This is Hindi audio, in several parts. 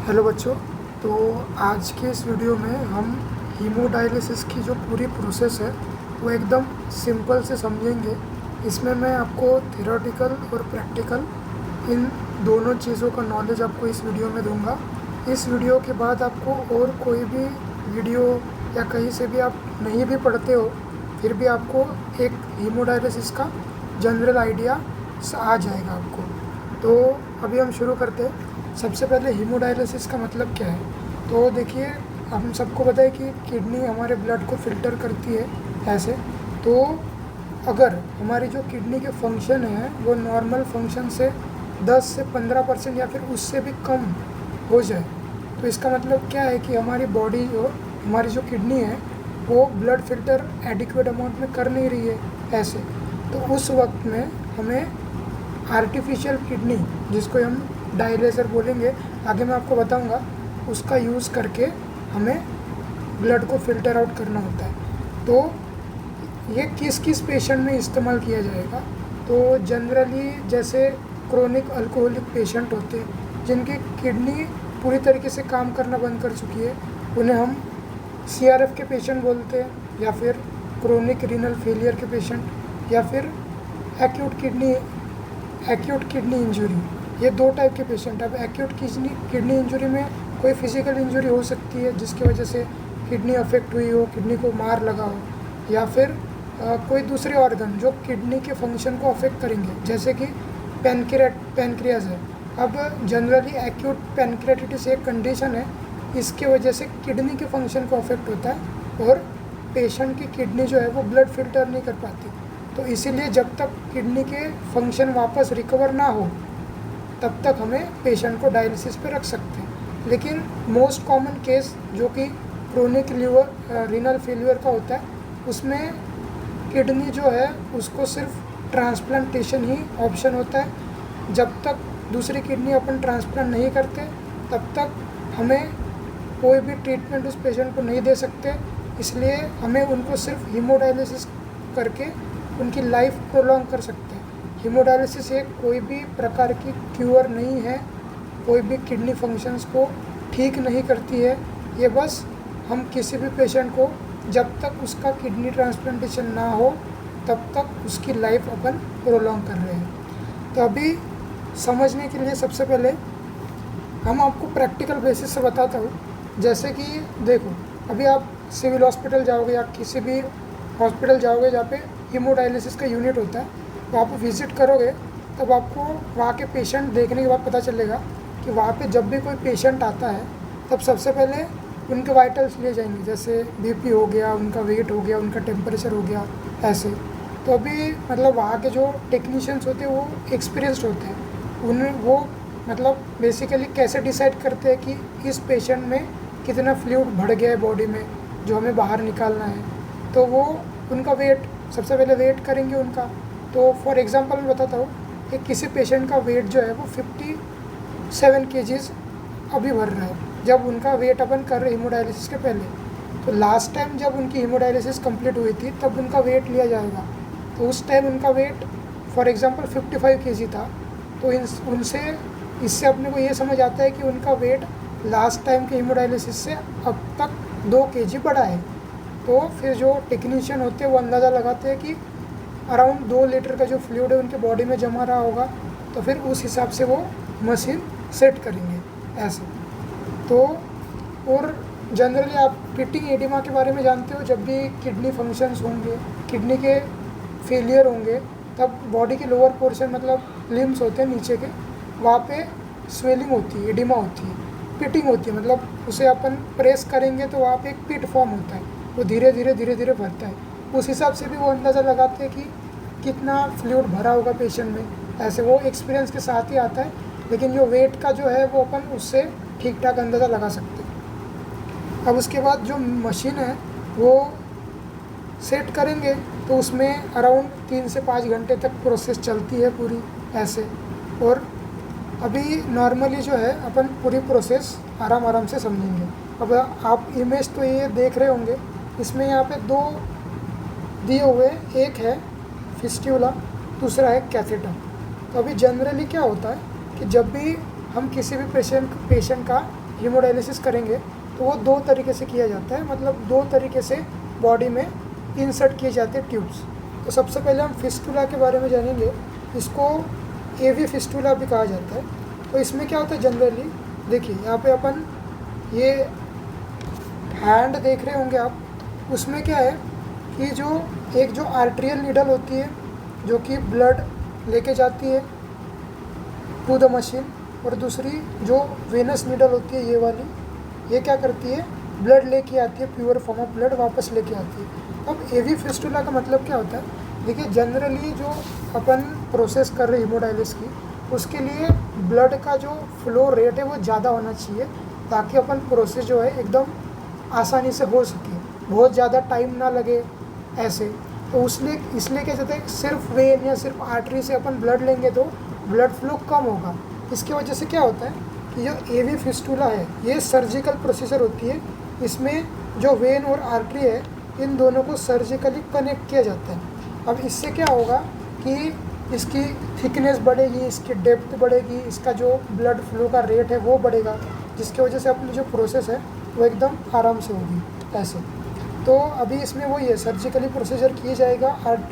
हेलो बच्चों। तो आज के इस वीडियो में हम हीमोडायलिसिस की जो पूरी प्रोसेस है वो एकदम सिंपल से समझेंगे। इसमें मैं आपको थ्योरेटिकल और प्रैक्टिकल इन दोनों चीज़ों का नॉलेज आपको इस वीडियो में दूंगा। इस वीडियो के बाद आपको और कोई भी वीडियो या कहीं से भी आप नहीं भी पढ़ते हो फिर भी आपको एक हीमोडायलिसिस का जनरल आइडिया आ जाएगा आपको। तो अभी हम शुरू करते हैं। सबसे पहले हीमोडायलिसिस का मतलब क्या है। तो देखिए, हम सबको पता है कि किडनी हमारे ब्लड को फ़िल्टर करती है ऐसे। तो अगर हमारी जो किडनी के फंक्शन है वो नॉर्मल फंक्शन से 10 से 15% या फिर उससे भी कम हो जाए तो इसका मतलब क्या है कि हमारी बॉडी हमारी जो किडनी है वो ब्लड फ़िल्टर एडिक्वेट अमाउंट में कर नहीं रही है ऐसे। तो उस वक्त में हमें आर्टिफिशियल किडनी, जिसको हम डायलिसिस बोलेंगे, आगे मैं आपको बताऊंगा, उसका यूज़ करके हमें ब्लड को फ़िल्टर आउट करना होता है। तो ये किस किस पेशेंट में इस्तेमाल किया जाएगा। तो जनरली जैसे क्रोनिक अल्कोहलिक पेशेंट होते हैं जिनकी किडनी पूरी तरीके से काम करना बंद कर चुकी है, उन्हें हम CRF के पेशेंट बोलते हैं, या फिर क्रोनिक रीनल फेलियर के पेशेंट, या फिर एक्यूट किडनी इंजरी। ये दो टाइप के पेशेंट। अब एक्यूट किडनी इंजरी में कोई फिजिकल इंजरी हो सकती है जिसकी वजह से किडनी अफेक्ट हुई हो, किडनी को मार लगा हो, या फिर कोई दूसरे ऑर्गन जो किडनी के फंक्शन को अफेक्ट करेंगे, जैसे कि पैनक्रियाज है। अब जनरली एक्यूट पैनक्रियाटिस एक कंडीशन है, इसके वजह से किडनी के फंक्शन को अफेक्ट होता है और पेशेंट की किडनी जो है वो ब्लड फिल्टर नहीं कर पाती। तो इसीलिए जब तक किडनी के फंक्शन वापस रिकवर ना हो तब तक हमें पेशेंट को डायलिसिस पे रख सकते हैं। लेकिन मोस्ट कॉमन केस जो कि क्रोनिक रीनल फेलियर का होता है, उसमें किडनी जो है उसको सिर्फ ट्रांसप्लांटेशन ही ऑप्शन होता है। जब तक दूसरी किडनी अपन ट्रांसप्लांट नहीं करते तब तक हमें कोई भी ट्रीटमेंट उस पेशेंट को नहीं दे सकते। इसलिए हमें उनको सिर्फ हीमोडायलिसिस करके उनकी लाइफ प्रोलॉन्ग कर सकते हैं। हीमोडायलिसिस एक कोई भी प्रकार की क्यूर नहीं है, कोई भी किडनी फंक्शंस को ठीक नहीं करती है। ये बस हम किसी भी पेशेंट को जब तक उसका किडनी ट्रांसप्लांटेशन ना हो तब तक उसकी लाइफ अपन प्रोलॉन्ग कर रहे हैं। तो अभी समझने के लिए सबसे पहले हम आपको प्रैक्टिकल बेसिस से बताता हूँ। जैसे कि देखो, अभी आप सिविल हॉस्पिटल जाओगे या किसी भी हॉस्पिटल जाओगे जहाँ पे हीमोडायलिसिस का यूनिट होता है, तो आप विज़िट करोगे तब आपको वहाँ के पेशेंट देखने के बाद पता चलेगा कि वहाँ पे जब भी कोई पेशेंट आता है तब सबसे पहले उनके वाइटल्स लिए जाएंगे, जैसे BP हो गया, उनका वेट हो गया, उनका टेम्परेचर हो गया ऐसे। तो अभी मतलब वहाँ के जो टेक्नीशियंस होते हैं वो एक्सपीरियंस्ड होते हैं। उन्हें वो मतलब बेसिकली कैसे डिसाइड करते हैं कि इस पेशेंट में कितना फ्लूइड बढ़ गया है बॉडी में जो हमें बाहर निकालना है। तो वो उनका वेट, सबसे पहले वेट करेंगे उनका। तो फॉर एग्जांपल मैं बताता हूँ कि किसी पेशेंट का वेट जो है वो 57 kgs अभी भर रहा है जब उनका वेट अपन कर रहे हीमोडायलिसिस के पहले। तो लास्ट टाइम जब उनकी हीमोडायलिसिस कंप्लीट हुई थी तब उनका वेट लिया जाएगा। तो उस टाइम उनका वेट फॉर एग्जांपल 55 kg था। तो इससे अपने को ये समझ आता है कि उनका वेट लास्ट टाइम के हीमोडायलिसिस से अब तक 2 kg बढ़ा है। तो फिर जो टेक्नीशियन होते हैं वो अंदाज़ा लगाते हैं कि अराउंड 2 लीटर का जो फ्लूइड है उनके बॉडी में जमा रहा होगा, तो फिर उस हिसाब से वो मशीन सेट करेंगे ऐसे। तो और जनरली आप पिटिंग एडिमा के बारे में जानते हो, जब भी किडनी फंक्शंस होंगे, किडनी के फेलियर होंगे, तब बॉडी के लोअर पोर्शन मतलब लिम्स होते हैं नीचे के, वहाँ पे स्वेलिंग होती है, एडिमा होती है, पिटिंग होती है। मतलब उसे अपन प्रेस करेंगे तो वहाँ पे एक पिट फॉर्म होता है, वो धीरे धीरे भरता है। उस हिसाब से भी वो अंदाज़ा लगाते हैं कि कितना फ्लूइड भरा होगा पेशेंट में ऐसे। वो एक्सपीरियंस के साथ ही आता है, लेकिन जो वेट का जो है वो अपन उससे ठीक ठाक अंदाज़ा लगा सकते हैं। अब उसके बाद जो मशीन है वो सेट करेंगे तो उसमें अराउंड 3 से 5 घंटे तक प्रोसेस चलती है पूरी ऐसे। और अभी नॉर्मली जो है अपन पूरी प्रोसेस आराम से समझेंगे। अब आप इमेज तो ये देख रहे होंगे, इसमें यहाँ पे 2 दिए हुए, एक है फिस्ट्यूला, दूसरा है कैथेटर। तो अभी जनरली क्या होता है कि जब भी हम किसी भी पेशेंट का हीमोडायलिसिस करेंगे तो वो 2 तरीके से किया जाता है, मतलब 2 तरीके से बॉडी में इंसर्ट किए जाते हैं ट्यूब्स। तो सबसे पहले हम फिस्टुला के बारे में जानेंगे। इसको एवी फिस्टुला भी कहा जाता है। तो इसमें क्या होता है जनरली, देखिए यहाँ पे अपन ये हैंड देख रहे होंगे आप, उसमें क्या है कि जो आर्ट्रियल नीडल होती है जो कि ब्लड लेके जाती है टू द मशीन, और दूसरी जो वेनस नीडल होती है ये वाली, ये क्या करती है, ब्लड लेके आती है, प्योर फॉर्म ऑफ ब्लड वापस लेके आती है। अब एवी फिस्टुला का मतलब क्या होता है, देखिए जनरली जो अपन प्रोसेस कर रहे हैं हीमोडायलिसिस की, उसके लिए ब्लड का जो फ्लो रेट है वो ज़्यादा होना चाहिए ताकि अपन प्रोसेस जो है एकदम आसानी से हो सके, बहुत ज़्यादा टाइम ना लगे ऐसे। तो इसलिए क्या कहते हैं, सिर्फ वेन या सिर्फ आर्टरी से अपन ब्लड लेंगे तो ब्लड फ्लो कम होगा। इसकी वजह से क्या होता है कि जो एवी फिस्टुला है ये सर्जिकल प्रोसीजर होती है। इसमें जो वेन और आर्टरी है इन दोनों को सर्जिकली कनेक्ट किया जाता है। अब इससे क्या होगा कि इसकी थिकनेस बढ़ेगी, इसकी डेप्थ बढ़ेगी, इसका जो ब्लड फ्लो का रेट है वो बढ़ेगा, जिसकी वजह से अपनी जो प्रोसेस है वो एकदम आराम से होगी ऐसे। तो अभी इसमें वही है, सर्जिकली प्रोसीजर किया जाएगा,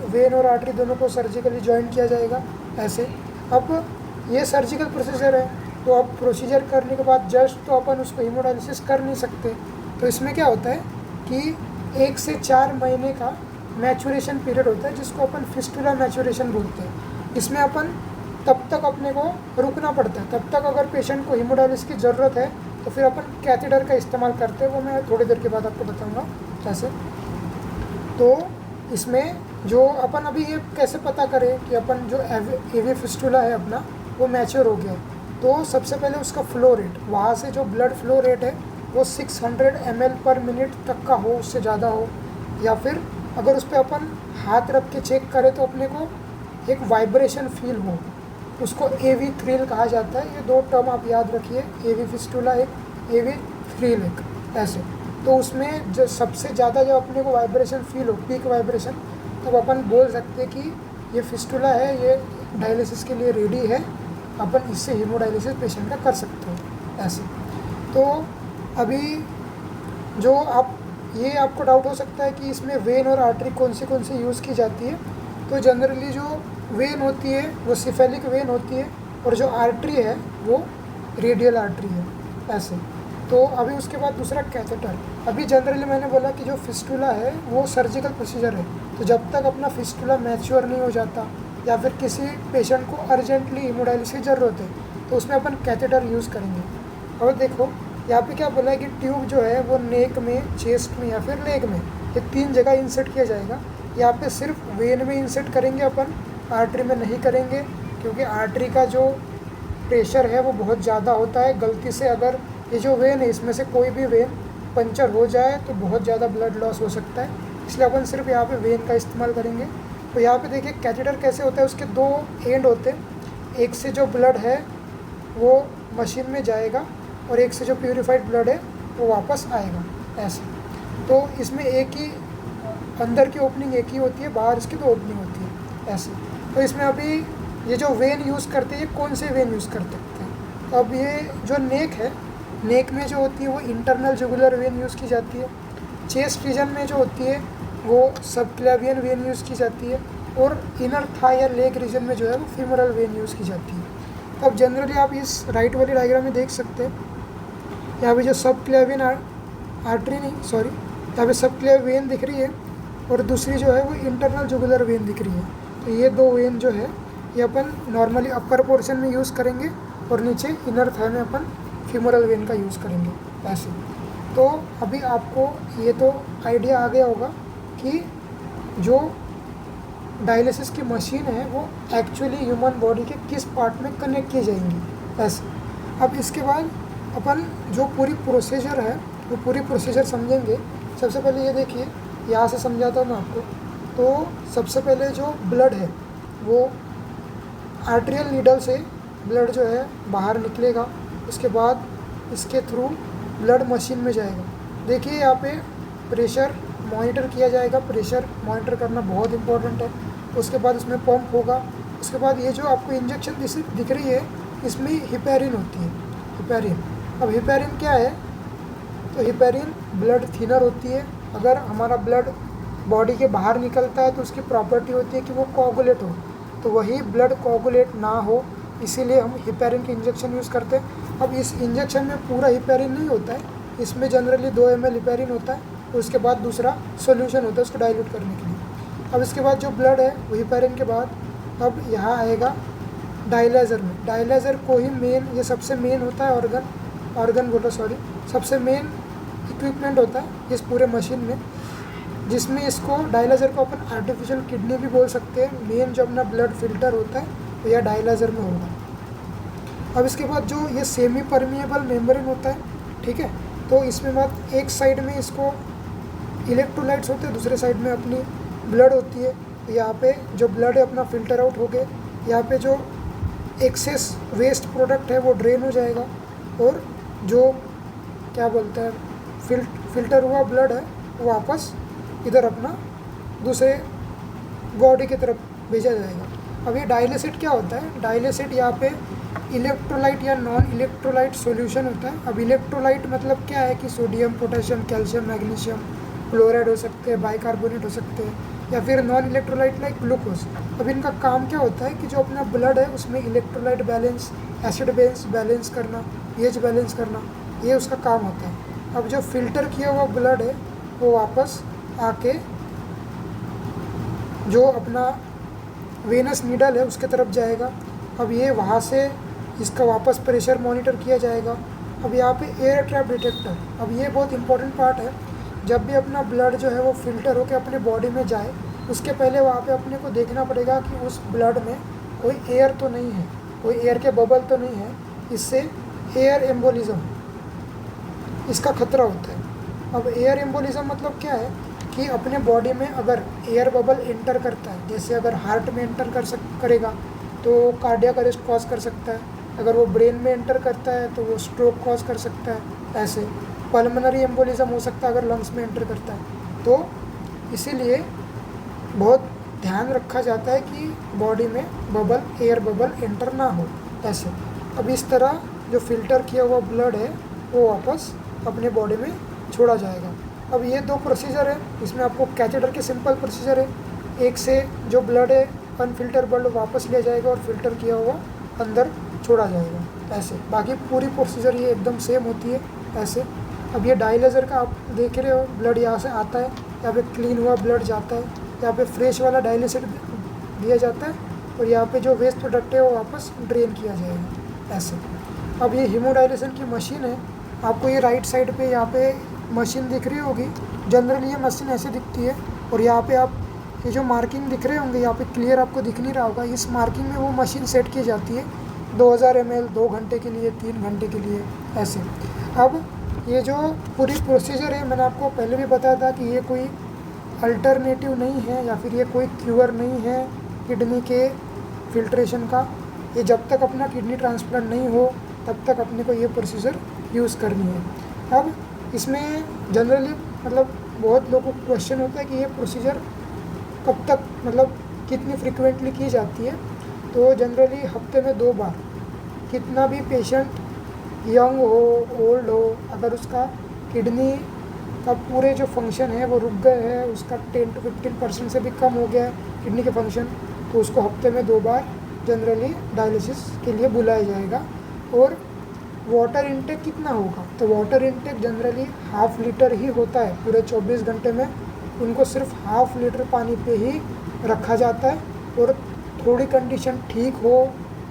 वेन और आर्टरी दोनों को सर्जिकली जॉइन किया जाएगा ऐसे। अब ये सर्जिकल प्रोसीजर है, तो अब प्रोसीजर करने के बाद जस्ट तो अपन उसको हीमोडायलिसिस कर नहीं सकते। तो इसमें क्या होता है कि 1 से 4 महीने का मैचुरेशन पीरियड होता है, जिसको अपन फिस्टुला मैचुरेशन बोलते हैं। इसमें अपन तब तक अपने को रुकना पड़ता है, तब तक अगर पेशेंट को हीमोडायलिसिस की ज़रूरत है तो फिर अपन कैथेटर का इस्तेमाल करते हैं, वो मैं थोड़ी देर के बाद आपको बताऊंगा कैसे। तो इसमें जो अपन अभी ये कैसे पता करें कि अपन जो एवी फिस्टुला है अपना वो मैच्योर हो गया है, तो सबसे पहले उसका फ्लो रेट, वहाँ से जो ब्लड फ्लो रेट है वो 600 ml पर मिनट तक का हो, उससे ज़्यादा हो, या फिर अगर उस पर अपन हाथ रख के चेक करें तो अपने को एक वाइब्रेशन फील हो, उसको एवी थ्रिल कहा जाता है। ये 2 टर्म आप याद रखिए, एवी फिस्टुला एक, एवी थ्रिल एक ऐसे। तो उसमें जो सबसे ज़्यादा जो अपने को वाइब्रेशन फील हो, पीक वाइब्रेशन, तब अपन बोल सकते हैं कि ये फिस्टुला है, ये डायलिसिस के लिए रेडी है, अपन इससे हीमोडायलिसिस पेशेंट का कर सकते हो ऐसे। तो अभी जो ये आपको डाउट हो सकता है कि इसमें वेन और आर्टरी कौन सी यूज़ की जाती है। तो जनरली जो वेन होती है वो सिफेलिक वेन होती है, और जो आर्टरी है वो रेडियल आर्टरी है ऐसे। तो अभी उसके बाद दूसरा कैथेटर। अभी जनरली मैंने बोला कि जो फिस्टुला है वो सर्जिकल प्रोसीजर है, तो जब तक अपना फिस्टुला मैच्योर नहीं हो जाता या फिर किसी पेशेंट को अर्जेंटली हीमोडायलिसिस की ज़रूरत है तो उसमें अपन कैथेटर यूज़ करेंगे। और देखो यहाँ पे क्या बोला है कि ट्यूब जो है वो नेक में, चेस्ट में या फिर लेग में, ये 3 जगह इंसर्ट किया जाएगा। यहाँ पे सिर्फ वेन में इंसर्ट करेंगे अपन, आर्टरी में नहीं करेंगे, क्योंकि आर्टरी का जो प्रेशर है वो बहुत ज़्यादा होता है। गलती से अगर ये जो वेन है इसमें से कोई भी वेन पंचर हो जाए तो बहुत ज़्यादा ब्लड लॉस हो सकता है, इसलिए अपन सिर्फ यहाँ पे वेन का इस्तेमाल करेंगे। तो यहाँ पे देखिए कैथेटर कैसे होता है, उसके 2 एंड होते हैं, एक से जो ब्लड है वो मशीन में जाएगा और एक से जो प्यूरिफाइड ब्लड है वो वापस आएगा ऐसे। तो इसमें एक ही अंदर की ओपनिंग एक ही होती है, बाहर इसकी 2 ओपनिंग होती है ऐसे। तो इसमें अभी ये जो वेन यूज़ करते हैं, ये कौन से वेन यूज़ कर सकते हैं। तो अब ये जो नेक है, नेक में जो होती है वो इंटरनल जुगुलर वेन यूज़ की जाती है। चेस्ट रीजन में जो होती है वो सबक्लेवियन वेन यूज़ की जाती है, और इनर थाई या लेग रीजन में जो है वो फीमोरल वेन यूज़ की जाती है। अब जनरली आप इस राइट वाली डायग्राम में देख सकते हैं, यहाँ पे जो सबक्लेवियन आर्टरी नहीं सॉरी यहाँ पे सबक्लेवियन वेन दिख रही है, और दूसरी जो है वो इंटरनल जुगुलर वेन दिख रही है। तो ये 2 वेन जो है ये अपन नॉर्मली अपर पोर्शन में यूज़ करेंगे, और नीचे इनर थाई में अपन फीमोरल वेन का यूज़ करेंगे ऐसे। तो अभी आपको ये तो आइडिया आ गया होगा कि जो डायलिसिस की मशीन है वो एक्चुअली ह्यूमन बॉडी के किस पार्ट में कनेक्ट की जाएंगी ऐसे। अब इसके बाद अपन जो पूरी प्रोसीजर है वो पूरी प्रोसीजर समझेंगे। सबसे पहले ये देखिए, यहाँ से समझाता हूँ मैं आपको। तो सबसे पहले जो ब्लड है वो आर्टेरियल नीडल से ब्लड जो है बाहर निकलेगा, उसके बाद इसके थ्रू ब्लड मशीन में जाएगा। देखिए यहाँ पे प्रेशर मॉनिटर किया जाएगा, प्रेशर मॉनिटर करना बहुत इंपॉर्टेंट है। उसके बाद इसमें पंप होगा, उसके बाद ये जो आपको इंजेक्शन दिख रही है इसमें हिपेरिन होती है, हिपेरिन अब हिपेरिन क्या है? तो हिपेरिन ब्लड थिनर होती है। अगर हमारा ब्लड बॉडी के बाहर निकलता है तो उसकी प्रॉपर्टी होती है कि वो कोगुलेट हो, तो वही ब्लड कोगुलेट ना हो, इसीलिए हम हिपेरिन के इंजेक्शन यूज़ करते हैं। अब इस इंजेक्शन में पूरा हिपेरिन नहीं होता है, इसमें जनरली 2 ml हिपेरिन होता है, उसके बाद दूसरा सोल्यूशन होता है उसको डाइल्यूट करने के लिए। अब इसके बाद जो ब्लड है वो हिपेरिन के बाद अब यहाँ आएगा डायलाइज़र में। डायलाइज़र को ही मेन, ये सबसे मेन होता है सबसे मेन इक्विपमेंट होता है इस पूरे मशीन में, जिसमें इसको डायलाइज़र को अपन आर्टिफिशियल किडनी भी बोल सकते हैं। मेन जो अपना ब्लड फिल्टर होता है तो यह डायलाइज़र में होगा। अब इसके बाद जो ये सेमी परमिएबल मेम्ब्रेन होता है, ठीक है, तो इसमें बात एक साइड में इसको इलेक्ट्रोलाइट्स होते हैं, दूसरे साइड में अपनी ब्लड होती है। तो यहाँ पे जो ब्लड है अपना फ़िल्टर आउट हो गए, यहाँ पे जो एक्सेस वेस्ट प्रोडक्ट है वो ड्रेन हो जाएगा, और जो क्या बोलते हैं फिल्टर हुआ ब्लड है वो वापस इधर अपना दूसरे बॉडी की तरफ भेजा जाएगा। अब ये डायलिसिट क्या होता है? डायलिसिट यहाँ पे इलेक्ट्रोलाइट या नॉन इलेक्ट्रोलाइट सॉल्यूशन होता है। अब इलेक्ट्रोलाइट मतलब क्या है कि sodium, potassium, calcium, magnesium, chloride हो सकते हैं, बाइकार्बोनेट हो सकते हैं, या फिर नॉन इलेक्ट्रोलाइट लाइक ग्लूकोज। अब इनका काम क्या होता है कि जो अपना ब्लड है उसमें electrolyte balance, acid base balance करना, पीएच बैलेंस करना, ये उसका काम होता है। अब जो फिल्टर किया हुआ ब्लड है वो वापस आके जो अपना वेनस नीडल है उसके तरफ जाएगा। अब ये वहाँ से इसका वापस प्रेशर मॉनिटर किया जाएगा। अब यहाँ पे एयर ट्रैप डिटेक्टर, अब ये बहुत इंपॉर्टेंट पार्ट है। जब भी अपना ब्लड जो है वो फिल्टर होकर अपने बॉडी में जाए, उसके पहले वहाँ पे अपने को देखना पड़ेगा कि उस ब्लड में कोई एयर तो नहीं है, कोई एयर के बबल तो नहीं है, इससे एयर एम्बोलिज्म इसका खतरा होता है। अब एयर एम्बोलिज्म मतलब क्या है कि अपने बॉडी में अगर एयर बबल एंटर करता है, जैसे अगर हार्ट में एंटर करेगा तो कार्डियक अरेस्ट कॉज कर सकता है, अगर वो ब्रेन में एंटर करता है तो वो स्ट्रोक कॉज कर सकता है, ऐसे पल्मोनरी एम्बोलिज्म हो सकता है अगर लंग्स में एंटर करता है। तो इसीलिए बहुत ध्यान रखा जाता है कि बॉडी में बबल, एयर बबल एंटर ना हो, ऐसे। अब इस तरह जो फिल्टर किया हुआ ब्लड है वो वापस अपने बॉडी में छोड़ा जाएगा। अब ये 2 प्रोसीजर है, इसमें आपको कैथेटर के सिंपल प्रोसीजर है, एक से जो ब्लड है अनफिल्टर ब्लड वापस लिया जाएगा और फिल्टर किया हुआ अंदर छोड़ा जाएगा, ऐसे। बाकी पूरी प्रोसीजर ये एकदम सेम होती है, ऐसे। अब ये डायलाइज़र का आप देख रहे हो, ब्लड यहाँ से आता है, यहाँ पे क्लीन हुआ ब्लड जाता है, यहाँ पे फ्रेश वाला डायलिसिट दिया जाता है, और यहाँ पे जो वेस्ट प्रोडक्ट है वो वापस ड्रेन किया जाएगा, ऐसे। अब ये हीमोडायलिसन की मशीन है, आपको ये राइट साइड पे यहाँ पे मशीन दिख रही होगी। जनरली ये मशीन ऐसे दिखती है, और यहाँ पे आप ये जो मार्किंग दिख रहे होंगे यहाँ पे क्लियर आपको दिख नहीं रहा होगा, इस मार्किंग में वो मशीन सेट की जाती है 2000 ml 2 घंटे के लिए, 3 घंटे के लिए, ऐसे। अब ये जो पूरी प्रोसीजर है मैंने आपको पहले भी बताया था कि ये कोई अल्टरनेटिव नहीं है या फिर ये कोई क्यूअर नहीं है किडनी के फिल्ट्रेशन का। ये जब तक अपना किडनी ट्रांसप्लांट नहीं हो तब तक अपने को ये प्रोसीजर यूज़ करनी है। अब इसमें जनरली मतलब बहुत लोगों को क्वेश्चन होता है कि ये प्रोसीजर कब तक, मतलब कितनी फ्रिक्वेंटली की जाती है। तो जनरली हफ्ते में 2 बार, कितना भी पेशेंट यंग हो, ओल्ड हो, अगर उसका किडनी का पूरे जो फंक्शन है वो रुक गए हैं, उसका 10 to 15% से भी कम हो गया है किडनी के फंक्शन, तो उसको हफ्ते में 2 बार जनरली डायलिसिस के लिए बुलाया जाएगा। और वाटर इनटेक कितना होगा? तो वाटर इनटेक जनरली 1/2 लीटर ही होता है पूरे 24 घंटे में। उनको सिर्फ 1/2 लीटर पानी पे ही रखा जाता है, और थोड़ी कंडीशन ठीक हो,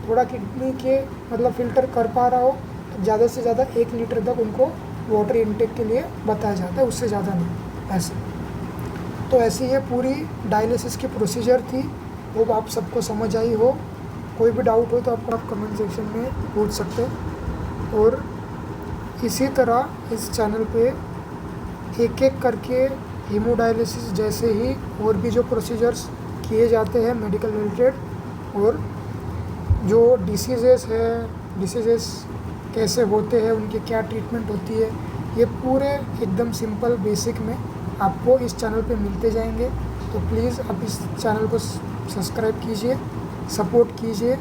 थोड़ा किडनी के मतलब फ़िल्टर कर पा रहा हो, तो ज़्यादा से ज़्यादा 1 लीटर तक उनको वाटर इनटेक के लिए बताया जाता है, उससे ज़्यादा नहीं, ऐसे। तो ऐसी ये पूरी डायलिसिस की प्रोसीजर थी, वो आप सबको समझ आई हो। कोई भी डाउट हो तो आप कमेंट सेक्शन में पूछ सकते हैं। और इसी तरह इस चैनल पे एक एक करके हीमोडायलिसिस जैसे ही और भी जो प्रोसीजर्स किए जाते हैं मेडिकल रिलेटेड, और जो डिसीजेस कैसे होते हैं, उनकी क्या ट्रीटमेंट होती है, ये पूरे एकदम सिंपल बेसिक में आपको इस चैनल पे मिलते जाएंगे। तो प्लीज़ आप इस चैनल को सब्सक्राइब कीजिए, सपोर्ट कीजिए,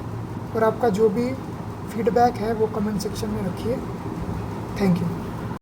और आपका जो भी फीडबैक है वो कमेंट सेक्शन में रखिए। Thank you.